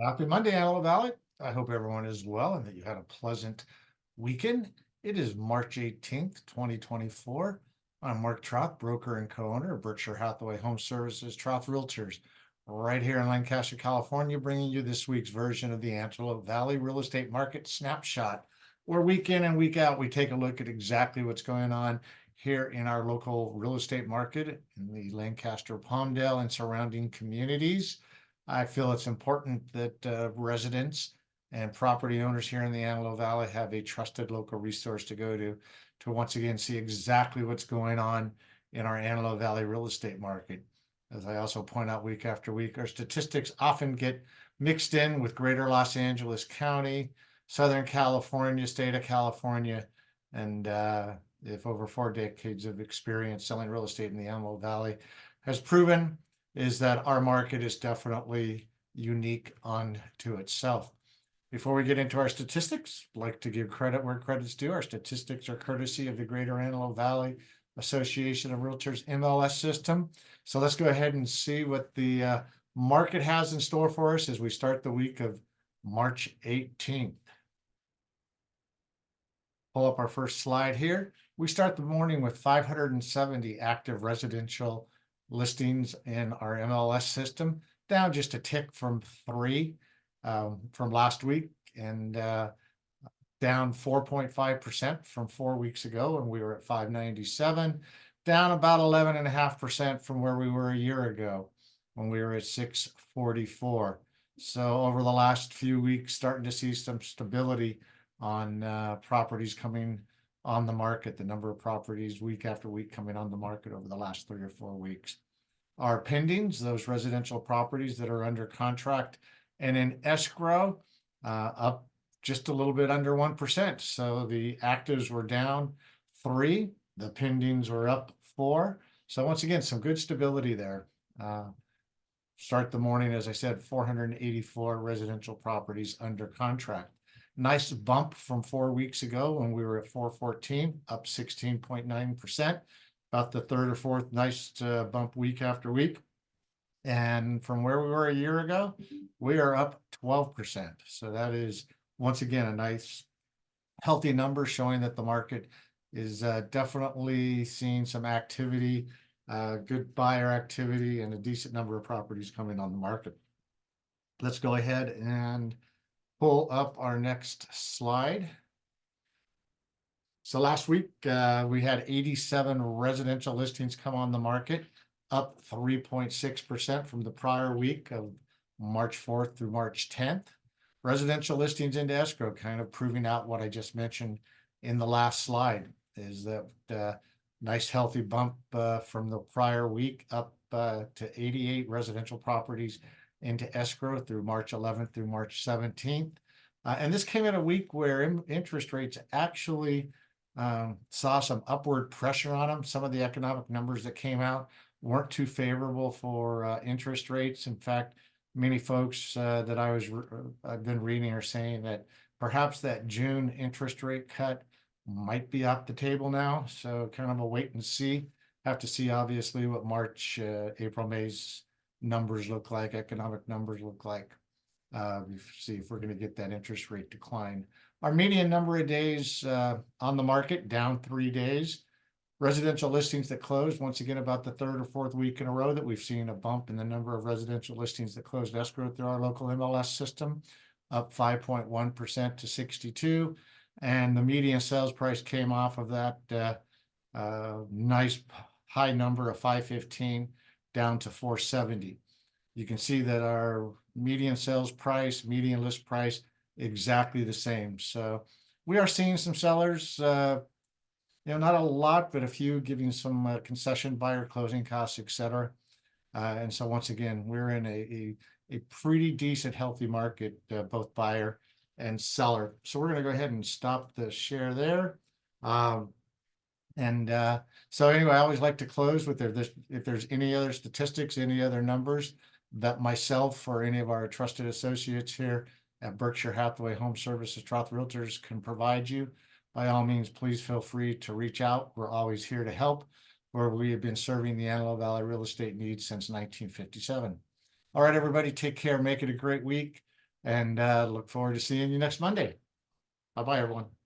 Happy Monday, Antelope Valley. I hope everyone is well and that you had a pleasant weekend. It is March 18th, 2024. I'm Mark Troth, broker and co-owner of Berkshire Hathaway HomeServices, Troth Realtors, right here in Lancaster, California, bringing you this week's version of the Antelope Valley Real Estate Market Snapshot, where week in and week out, we take a look at exactly what's going on here in our local real estate market in the Lancaster, Palmdale, and surrounding communities. I feel it's important that residents and property owners here in the Antelope Valley have a trusted local resource to go to once again see exactly what's going on in our Antelope Valley real estate market. As I also point out week after week, our statistics often get mixed in with Greater Los Angeles County, Southern California, state of California, and if over 4 decades of experience selling real estate in the Antelope Valley has proven, is that our market is definitely unique unto itself. Before we get into our statistics, I'd like to give credit where credit's due. Our statistics are courtesy of the Greater Antelope Valley Association of Realtors MLS system. So let's go ahead and see what the market has in store for us as we start the week of March 18th. Pull up our first slide here. We start the morning with 570 active residential listings in our MLS system, down just a tick from 3 from last week, and down 4.5% from 4 weeks ago when we were at 597, down about 11.5% from where we were a year ago when we were at 644. So over the last few weeks, starting to see some stability on properties coming on the market, the number of properties week after week coming on the market over the last 3 or 4 weeks. Our pendings, those residential properties that are under contract and in escrow, up just a little bit under 1%. So the actives were down 3, the pendings were up 4. So once again, some good stability there. Start the morning, as I said, 484 residential properties under contract. Nice bump from 4 weeks ago when we were at 414, up 16.9%. About the third or fourth nice bump week after week. And from where we were a year ago, we are up 12%. So that is, once again, a nice, healthy number showing that the market is definitely seeing some activity, good buyer activity, and a decent number of properties coming on the market. Let's go ahead and pull up our next slide. So last week, we had 87 residential listings come on the market, up 3.6% from the prior week of March 4th through March 10th. Residential listings into escrow, kind of proving out what I just mentioned in the last slide, is that nice healthy bump from the prior week up to 88 residential properties into escrow through March 11th through March 17th. And this came in a week where interest rates actually saw some upward pressure on them. Some of the economic numbers that came out weren't too favorable for interest rates. In fact, many folks that I've been reading are saying that perhaps that June interest rate cut might be off the table now. So kind of a wait and see. Have to see obviously what March, April, May's numbers look like, economic numbers look like. See if we're going to get that interest rate decline. Our median number of days on the market, down 3 days. Residential listings that closed, once again, about the third or fourth week in a row that we've seen a bump in the number of residential listings that closed escrow through our local MLS system, up 5.1% to 62. And the median sales price came off of that nice high number of 515 down to 470. You can see that our median sales price, median list price, exactly the same. So we are seeing some sellers, not a lot, but a few giving some concession, buyer closing costs, etc. And so once again, we're in a pretty decent, healthy market, both buyer and seller. So we're going to go ahead and stop the share there. So anyway, I always like to close with if there's any other statistics, any other numbers that myself or any of our trusted associates here at Berkshire Hathaway HomeServices, Troth Realtors can provide you, by all means, please feel free to reach out. We're always here to help, where we have been serving the Antelope Valley real estate needs since 1957. All right, everybody, take care. Make it a great week. And look forward to seeing you next Monday. Bye-bye, everyone.